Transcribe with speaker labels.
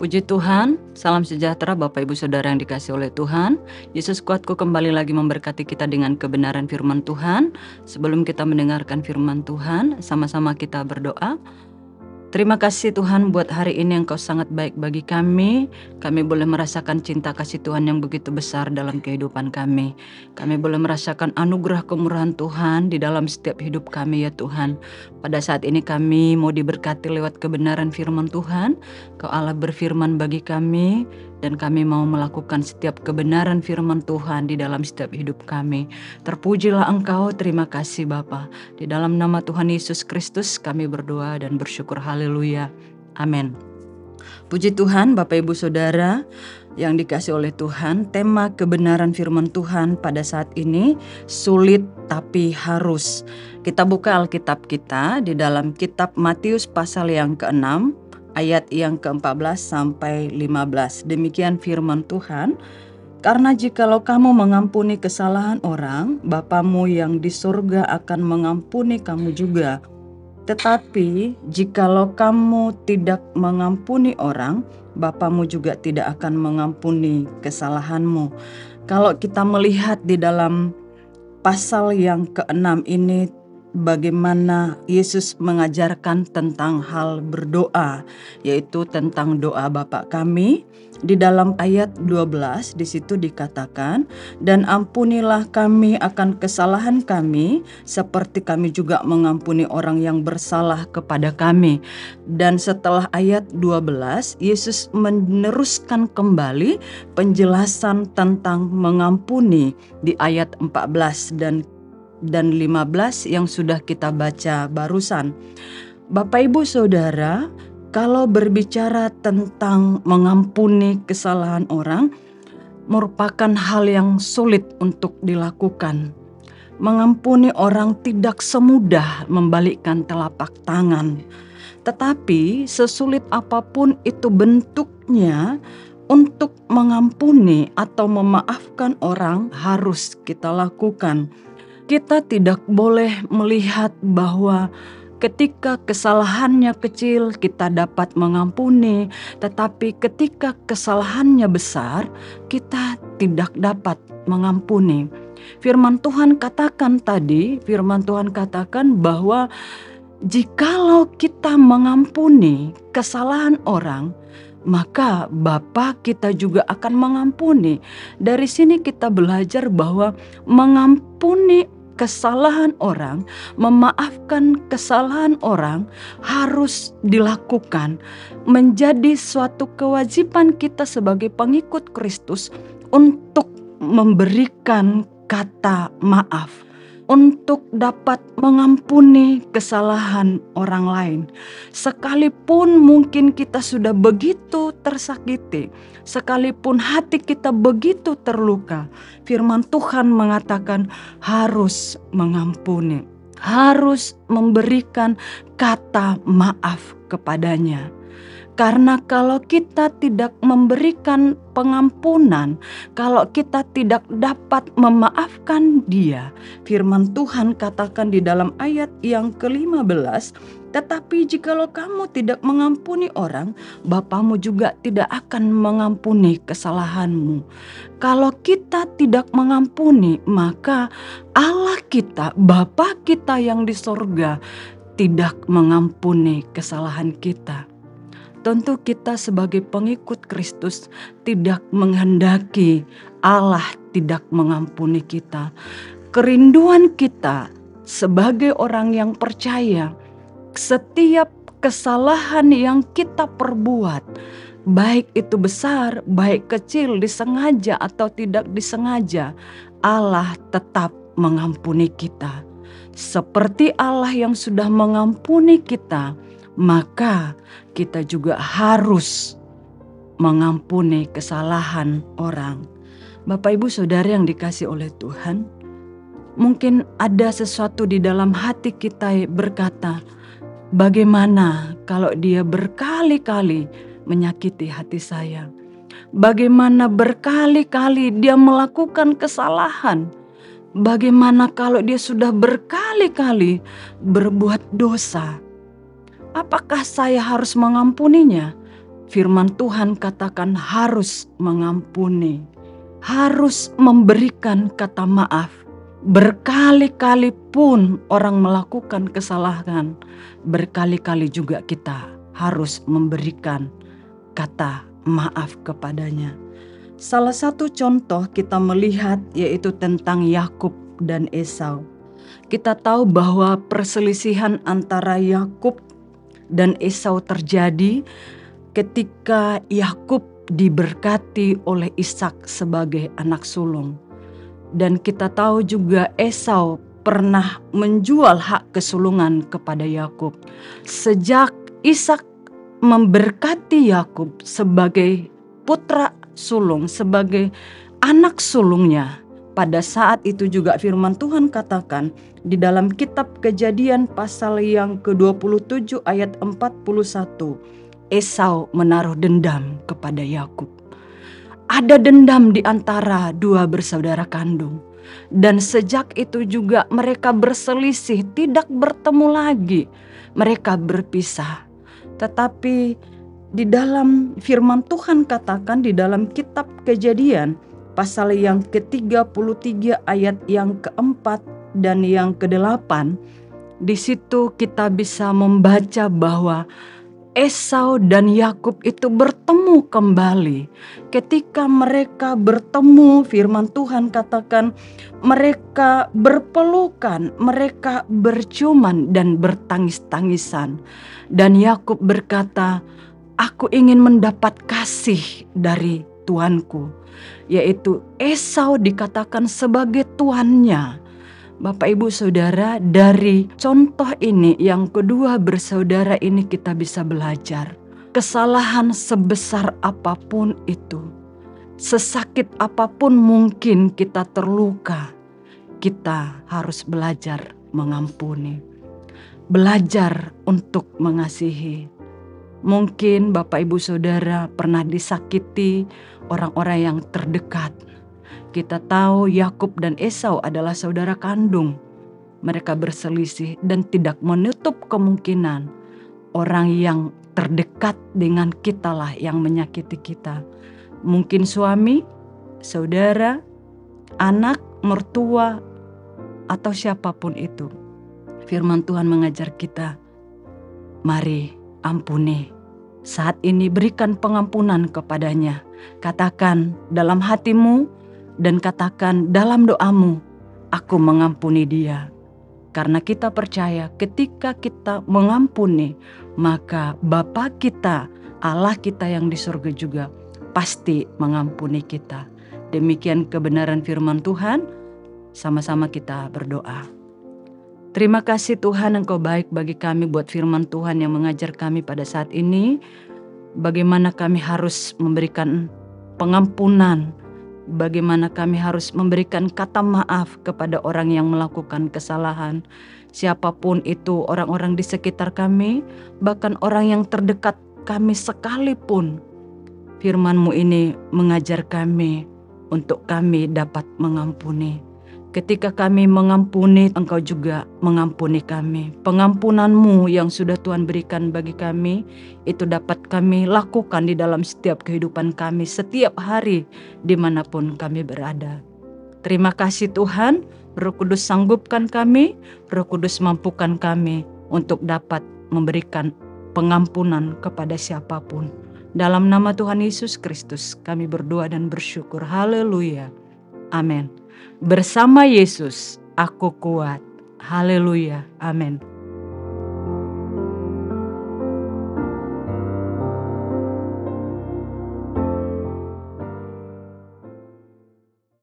Speaker 1: Puji Tuhan, salam sejahtera Bapak Ibu Saudara yang dikasihi oleh Tuhan. Yesus kuatku kembali lagi memberkati kita dengan kebenaran firman Tuhan. Sebelum kita mendengarkan firman Tuhan, sama-sama kita berdoa. Terima kasih Tuhan buat hari ini Engkau sangat baik bagi kami. Kami boleh merasakan cinta kasih Tuhan yang begitu besar dalam kehidupan kami. Kami boleh merasakan anugerah kemurahan Tuhan di dalam setiap hidup kami ya Tuhan. Pada saat ini kami mau diberkati lewat kebenaran firman Tuhan. Kau Allah berfirman bagi kami dan kami mau melakukan setiap kebenaran firman Tuhan di dalam setiap hidup kami. Terpujilah Engkau, terima kasih Bapa. Di dalam nama Tuhan Yesus Kristus kami berdoa dan bersyukur. Haleluya. Amin. Puji Tuhan Bapak Ibu Saudara yang dikasih oleh Tuhan. Tema kebenaran firman Tuhan pada saat ini sulit tapi harus. Kita buka Alkitab kita di dalam kitab Matius pasal yang ke-6 ayat yang ke-14 sampai 15. Demikian firman Tuhan. Karena jikalau kamu mengampuni kesalahan orang, Bapamu yang di surga akan mengampuni kamu juga. Tetapi jikalau kamu tidak mengampuni orang, Bapamu juga tidak akan mengampuni kesalahanmu. Kalau kita melihat di dalam pasal yang ke-6 ini, bagaimana Yesus mengajarkan tentang hal berdoa, yaitu tentang doa Bapa kami. Di dalam ayat 12 di situ dikatakan, dan ampunilah kami akan kesalahan kami seperti kami juga mengampuni orang yang bersalah kepada kami. Dan setelah ayat 12 Yesus meneruskan kembali penjelasan tentang mengampuni di ayat 14 dan 15 yang sudah kita baca barusan. Bapak Ibu Saudara, kalau berbicara tentang mengampuni kesalahan orang, merupakan hal yang sulit untuk dilakukan. Mengampuni orang tidak semudah membalikkan telapak tangan. Tetapi sesulit apapun itu bentuknya, untuk mengampuni atau memaafkan orang harus kita lakukan. Kita tidak boleh melihat bahwa ketika kesalahannya kecil kita dapat mengampuni, tetapi ketika kesalahannya besar kita tidak dapat mengampuni. Firman Tuhan katakan bahwa jikalau kita mengampuni kesalahan orang, maka Bapa kita juga akan mengampuni. Dari sini kita belajar bahwa mengampuni kesalahan orang, memaafkan kesalahan orang harus dilakukan. Menjadi suatu kewajiban kita sebagai pengikut Kristus untuk memberikan kata maaf, untuk dapat mengampuni kesalahan orang lain. Sekalipun mungkin kita sudah begitu tersakiti, sekalipun hati kita begitu terluka, firman Tuhan mengatakan harus mengampuni, harus memberikan kata maaf kepadanya. Karena kalau kita tidak memberikan pengampunan, kalau kita tidak dapat memaafkan dia, firman Tuhan katakan di dalam ayat yang ke-15, tetapi jikalau kamu tidak mengampuni orang, Bapamu juga tidak akan mengampuni kesalahanmu. Kalau kita tidak mengampuni, maka Allah kita, Bapa kita yang di sorga, tidak mengampuni kesalahan kita. Tentu kita sebagai pengikut Kristus tidak menghendaki Allah tidak mengampuni kita. Kerinduan kita sebagai orang yang percaya, setiap kesalahan yang kita perbuat, baik itu besar, baik kecil, disengaja atau tidak disengaja, Allah tetap mengampuni kita. Seperti Allah yang sudah mengampuni kita, maka kita juga harus mengampuni kesalahan orang. Bapak Ibu Saudara yang dikasihi oleh Tuhan, mungkin ada sesuatu di dalam hati kita berkata, bagaimana kalau dia berkali-kali menyakiti hati saya? Bagaimana berkali-kali dia melakukan kesalahan? Bagaimana kalau dia sudah berkali-kali berbuat dosa? Apakah saya harus mengampuninya? firman Tuhan katakan harus mengampuni, harus memberikan kata maaf. Berkali-kali pun orang melakukan kesalahan, berkali-kali juga kita harus memberikan kata maaf kepadanya. Salah satu contoh kita melihat yaitu tentang Yakub dan Esau. Kita tahu bahwa perselisihan antara Yakub dan Esau terjadi ketika Yakub diberkati oleh Ishak sebagai anak sulung. Dan kita tahu juga Esau pernah menjual hak kesulungan kepada Yakub. Sejak Ishak memberkati Yakub sebagai putra sulung, sebagai anak sulungnya, pada saat itu juga firman Tuhan katakan di dalam kitab Kejadian pasal yang ke-27 ayat 41, Esau menaruh dendam kepada Yakub. Ada dendam di antara dua bersaudara kandung. Dan sejak itu juga mereka berselisih, tidak bertemu lagi. Mereka berpisah. Tetapi di dalam firman Tuhan katakan di dalam kitab Kejadian pasal yang ke-33 ayat yang ke-4 dan yang ke-8, di situ kita bisa membaca bahwa Esau dan Yakub itu bertemu kembali. Ketika mereka bertemu, firman Tuhan katakan mereka berpelukan, mereka berciuman dan bertangis-tangisan. Dan Yakub berkata, "Aku ingin mendapat kasih dari tuanku," yaitu Esau dikatakan sebagai tuannya. Bapak Ibu Saudara, dari contoh ini yang kedua bersaudara ini kita bisa belajar. Kesalahan sebesar apapun itu, sesakit apapun mungkin kita terluka, kita harus belajar mengampuni. Belajar untuk mengasihi. Mungkin Bapak Ibu Saudara pernah disakiti orang-orang yang terdekat. Kita tahu Yakub dan Esau adalah saudara kandung. Mereka berselisih dan tidak menutup kemungkinan orang yang terdekat dengan kita lah yang menyakiti kita. Mungkin suami, saudara, anak, mertua, atau siapapun itu. Firman Tuhan mengajar kita, mari ampuni. Saat ini berikan pengampunan kepadanya. Katakan dalam hatimu dan katakan dalam doamu, aku mengampuni dia. Karena kita percaya ketika kita mengampuni, maka Bapa kita, Allah kita yang di surga juga pasti mengampuni kita. Demikian kebenaran firman Tuhan, sama-sama kita berdoa. Terima kasih Tuhan, Engkau baik bagi kami buat firman Tuhan yang mengajar kami pada saat ini. Bagaimana kami harus memberikan pengampunan, bagaimana kami harus memberikan kata maaf kepada orang yang melakukan kesalahan. Siapapun itu, orang-orang di sekitar kami, bahkan orang yang terdekat kami sekalipun. Firman-Mu ini mengajar kami untuk kami dapat mengampuni. Ketika kami mengampuni, Engkau juga mengampuni kami. Pengampunan-Mu yang sudah Tuhan berikan bagi kami, itu dapat kami lakukan di dalam setiap kehidupan kami, setiap hari, dimanapun kami berada. Terima kasih Tuhan, Roh Kudus sanggupkan kami, Roh Kudus mampukan kami untuk dapat memberikan pengampunan kepada siapapun. Dalam nama Tuhan Yesus Kristus, kami berdoa dan bersyukur. Haleluya. Amin. Bersama Yesus, aku kuat. Haleluya. Amin.